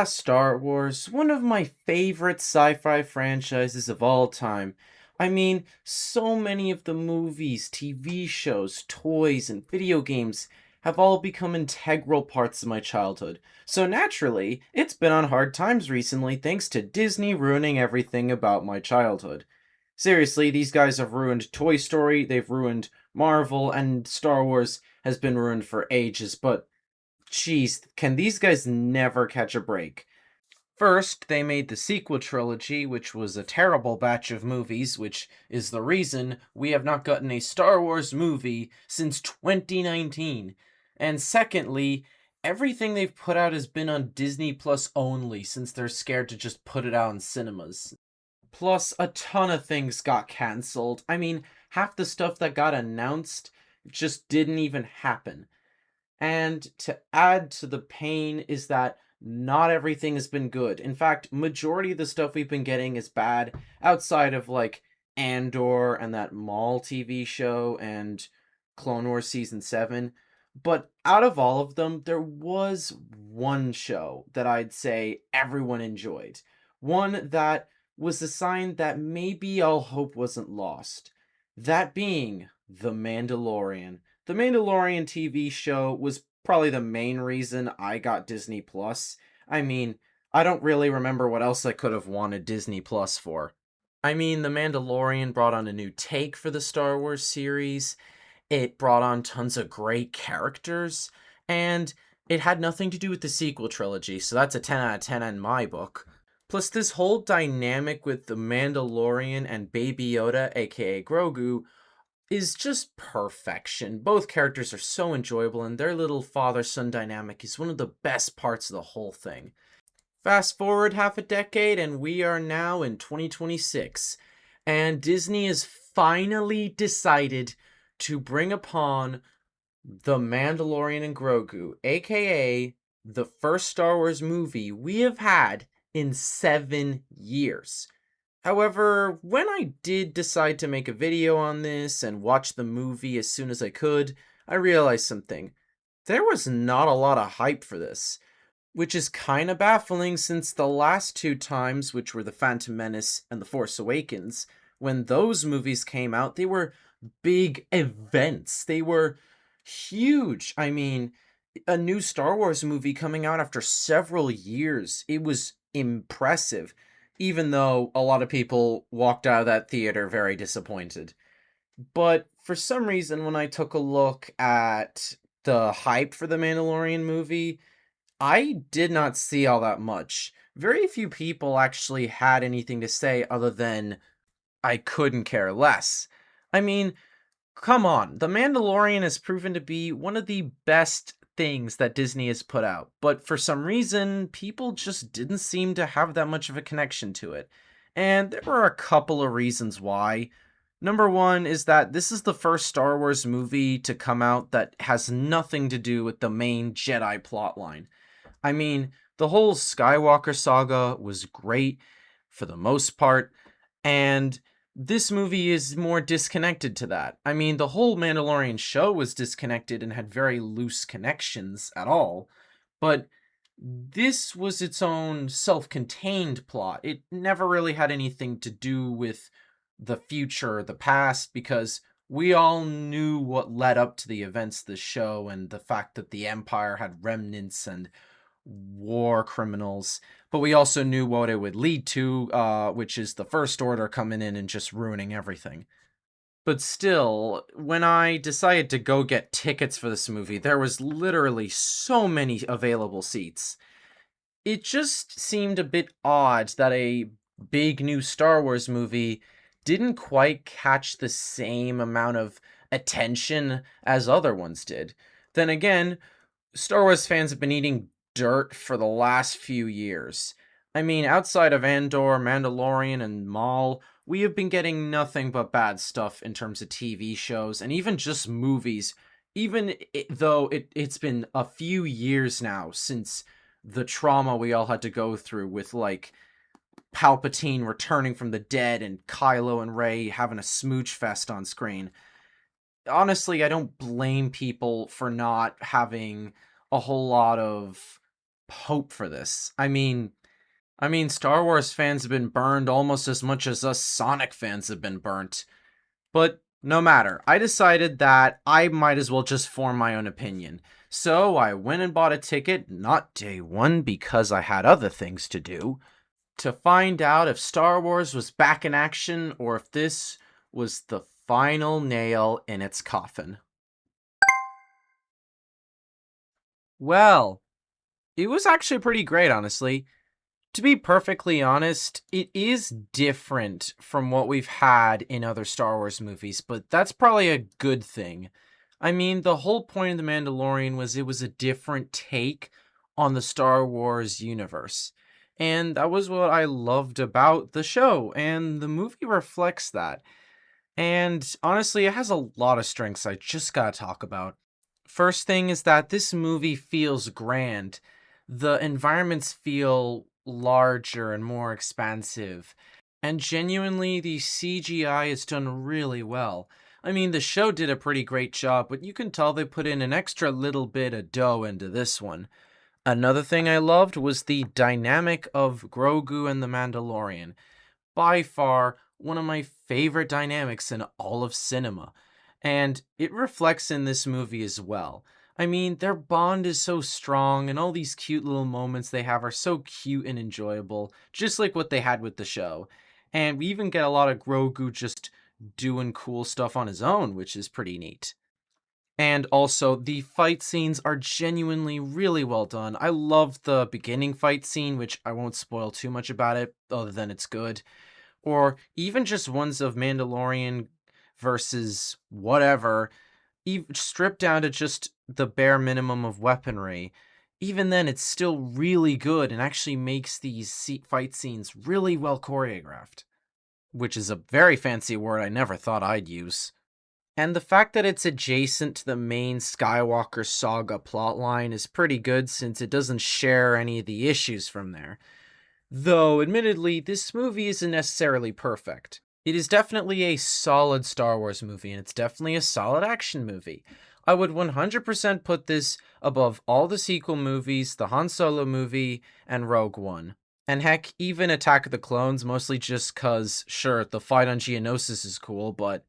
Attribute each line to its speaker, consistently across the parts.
Speaker 1: Star Wars, one of my favorite sci-fi franchises of all time. I mean, so many of the movies, TV shows, toys, and video games have all become integral parts of my childhood. So naturally, it's been on hard times recently thanks to Disney ruining everything about my childhood. Seriously, these guys have ruined Toy Story, they've ruined Marvel, and Star Wars has been ruined for ages, but jeez, can these guys never catch a break? First, they made the sequel trilogy, which was a terrible batch of movies, which is the reason we have not gotten a Star Wars movie since 2019. And secondly, everything they've put out has been on Disney Plus only, since they're scared to just put it out in cinemas. Plus, a ton of things got cancelled. I mean, half the stuff that got announced just didn't even happen. And to add to the pain is that not everything has been good. In fact, majority of the stuff we've been getting is bad outside of like Andor and that Maul TV show and Clone Wars season 7. But out of all of them, there was one show that I'd say everyone enjoyed. One that was a sign that maybe all hope wasn't lost. That being The Mandalorian. The Mandalorian TV show was probably the main reason I got Disney Plus. I mean, I don't really remember what else I could have wanted Disney Plus for. I mean, The Mandalorian brought on a new take for the Star Wars series. It brought on tons of great characters, and it had nothing to do with the sequel trilogy, so that's a 10 out of 10 in my book. Plus, this whole dynamic with the Mandalorian and Baby Yoda, aka Grogu, is just perfection. Both characters are so enjoyable, and their little father son dynamic is one of the best parts of the whole thing. Fast forward half a decade, and we are now in 2026, and Disney has finally decided to bring upon The Mandalorian and Grogu, aka the first Star Wars movie we have had in 7 years. However, when I did decide to make a video on this and watch the movie as soon as I could, I realized something. There was not a lot of hype for this, which is kinda baffling since the last two times, which were The Phantom Menace and The Force Awakens, when those movies came out, they were big events. They were huge. I mean, a new Star Wars movie coming out after several years, it was impressive, even though a lot of people walked out of that theater very disappointed. But for some reason, when I took a look at the hype for the Mandalorian movie, I did not see all that much. Very few people actually had anything to say other than, I couldn't care less. I mean, come on, The Mandalorian has proven to be one of the best things that Disney has put out, but for some reason, people just didn't seem to have that much of a connection to it. And there were a couple of reasons why. Number one is that this is the first Star Wars movie to come out that has nothing to do with the main Jedi plotline. I mean, the whole Skywalker saga was great for the most part, and this movie is more disconnected to that. I mean, the whole Mandalorian show was disconnected and had very loose connections at all, but this was its own self contained plot. It never really had anything to do with the future or the past because we all knew what led up to the events of the show and the fact that the Empire had remnants and war criminals, but we also knew what it would lead to, which is the First Order coming in and just ruining everything. But still, when I decided to go get tickets for this movie, there was literally so many available seats. It just seemed a bit odd that a big new Star Wars movie didn't quite catch the same amount of attention as other ones did. Then again, Star Wars fans have been eating dirt for the last few years. I mean, outside of Andor, Mandalorian, and Maul, we have been getting nothing but bad stuff in terms of TV shows and even just movies. Though it's been a few years now since the trauma we all had to go through with, like, Palpatine returning from the dead and Kylo and Rey having a smooch fest on screen. Honestly, I don't blame people for not having a whole lot of hope for this. I mean, Star Wars fans have been burned almost as much as us Sonic fans have been burnt. But no matter, I decided that I might as well just form my own opinion. So I went and bought a ticket, not day one because I had other things to do, to find out if Star Wars was back in action or if this was the final nail in its coffin. Well, it was actually pretty great, honestly. To be perfectly honest, it is different from what we've had in other Star Wars movies, but that's probably a good thing. I mean, the whole point of The Mandalorian was it was a different take on the Star Wars universe. And that was what I loved about the show, and the movie reflects that. And honestly, it has a lot of strengths I just gotta talk about. First thing is that this movie feels grand. The environments feel larger and more expansive. And genuinely, the CGI is done really well. I mean, the show did a pretty great job, but you can tell they put in an extra little bit of dough into this one. Another thing I loved was the dynamic of Grogu and the Mandalorian, by far one of my favorite dynamics in all of cinema. And it reflects in this movie as well. I mean, their bond is so strong, and all these cute little moments they have are so cute and enjoyable, just like what they had with the show. And we even get a lot of Grogu just doing cool stuff on his own, which is pretty neat. And also, the fight scenes are genuinely really well done. I love the beginning fight scene, which I won't spoil too much about it, other than it's good, or even just ones of Mandalorian versus whatever, stripped down to just the bare minimum of weaponry. Even then, it's still really good and actually makes these fight scenes really well choreographed, which is a very fancy word I never thought I'd use. And the fact that it's adjacent to the main Skywalker saga plotline is pretty good since it doesn't share any of the issues from there. Though, admittedly, this movie isn't necessarily perfect. It is definitely a solid Star Wars movie, and it's definitely a solid action movie. I would 100% put this above all the sequel movies, the Han Solo movie, and Rogue One. And heck, even Attack of the Clones, mostly just cause, sure, the fight on Geonosis is cool, but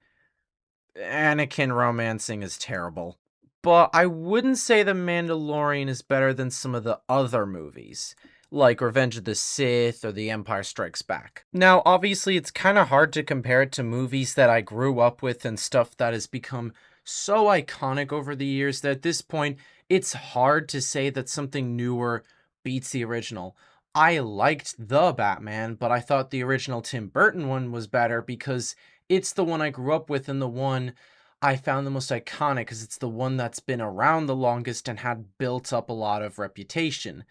Speaker 1: Anakin romancing is terrible. But I wouldn't say The Mandalorian is better than some of the other movies, like Revenge of the Sith or The Empire Strikes Back. Now, obviously, it's kind of hard to compare it to movies that I grew up with and stuff that has become so iconic over the years that at this point, it's hard to say that something newer beats the original. I liked The Batman, but I thought the original Tim Burton one was better because it's the one I grew up with and the one I found the most iconic because it's the one that's been around the longest and had built up a lot of reputation.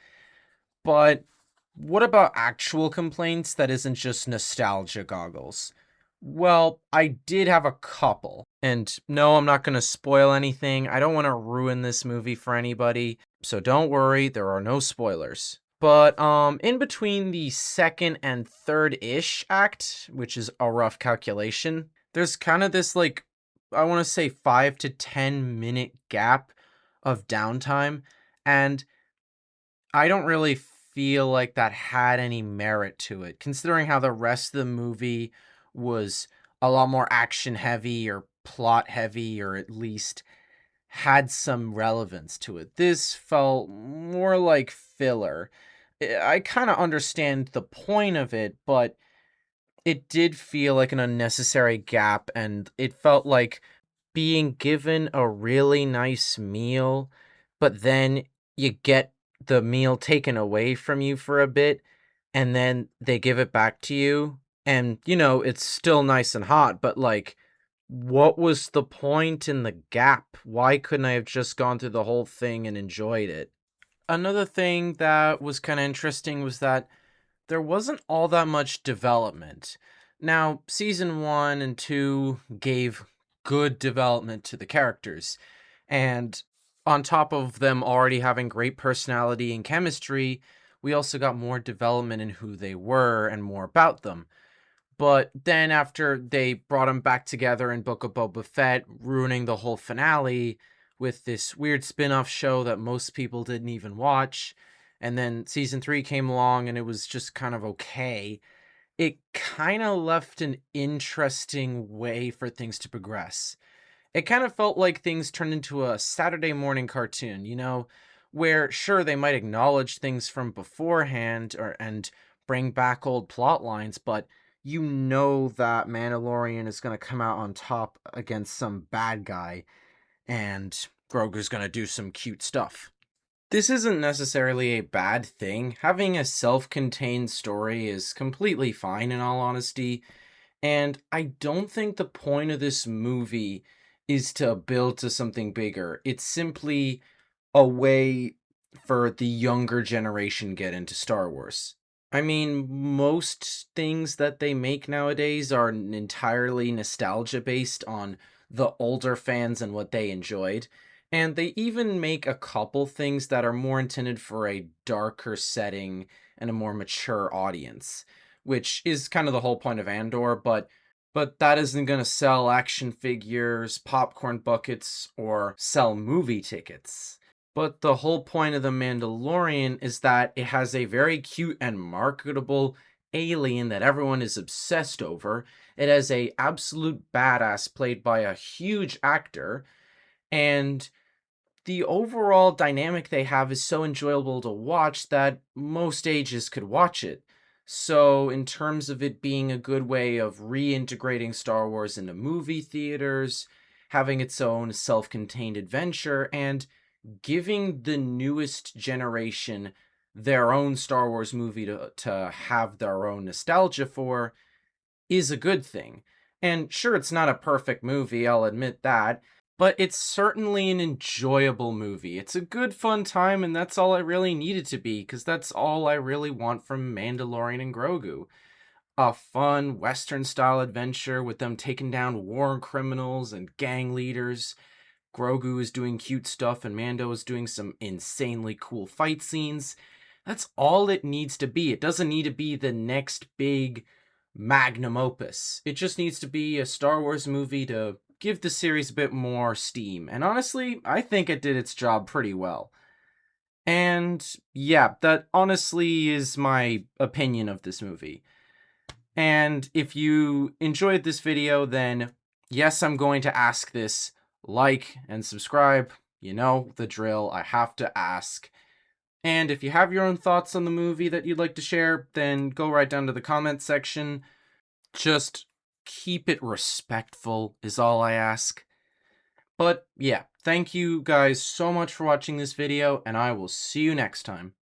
Speaker 1: But what about actual complaints that isn't just nostalgia goggles? Well, I did have a couple. And no, I'm not going to spoil anything. I don't want to ruin this movie for anybody. So don't worry, there are no spoilers. But in between the second and third-ish act, which is a rough calculation, there's kind of this like I want to say 5 to 10 minute gap of downtime, and I don't really feel like that had any merit to it, considering how the rest of the movie was a lot more action heavy or plot heavy, or at least had some relevance to it. This felt more like filler. I kind of understand the point of it, but it did feel like an unnecessary gap, and it felt like being given a really nice meal, but then you get the meal taken away from you for a bit, and then they give it back to you, and it's still nice and hot, but like, what was the point in the gap? Why couldn't I have just gone through the whole thing and enjoyed it? Another thing that was kind of interesting was that there wasn't all that much development. Now, season 1 and 2 gave good development to the characters, and on top of them already having great personality and chemistry, we also got more development in who they were and more about them. But then after they brought them back together in Book of Boba Fett, ruining the whole finale with this weird spin-off show that most people didn't even watch, and then season 3 came along and it was just kind of okay. It kind of left an interesting way for things to progress. It kind of felt like things turned into a Saturday morning cartoon, where sure they might acknowledge things from beforehand or and bring back old plot lines, but that Mandalorian is going to come out on top against some bad guy and Grogu's going to do some cute stuff. This isn't necessarily a bad thing. Having a self-contained story is completely fine in all honesty, and I don't think the point of this movie is to build to something bigger. It's simply a way for the younger generation get into Star Wars. I mean, most things that they make nowadays are entirely nostalgia based on the older fans and what they enjoyed. And they even make a couple things that are more intended for a darker setting and a more mature audience, which is kind of the whole point of Andor, but that isn't going to sell action figures, popcorn buckets, or sell movie tickets. But the whole point of The Mandalorian is that it has a very cute and marketable alien that everyone is obsessed over. It has a absolute badass played by a huge actor, and the overall dynamic they have is so enjoyable to watch that most ages could watch it. So, in terms of it being a good way of reintegrating Star Wars into movie theaters, having its own self contained adventure, and giving the newest generation their own Star Wars movie to have their own nostalgia for is a good thing. And sure, it's not a perfect movie, I'll admit that, but it's certainly an enjoyable movie. It's a good, fun time, and that's all I really need it to be, because that's all I really want from Mandalorian and Grogu. A fun, Western style adventure with them taking down war criminals and gang leaders. Grogu is doing cute stuff, and Mando is doing some insanely cool fight scenes. That's all it needs to be. It doesn't need to be the next big magnum opus. It just needs to be a Star Wars movie to give the series a bit more steam. And honestly, I think it did its job pretty well. And yeah, that honestly is my opinion of this movie. And if you enjoyed this video, then yes, I'm going to ask this: like and subscribe. You know the drill, I have to ask. And if you have your own thoughts on the movie that you'd like to share, then go right down to the comment section. Just keep it respectful is all I ask. But yeah, thank you guys so much for watching this video, and I will see you next time.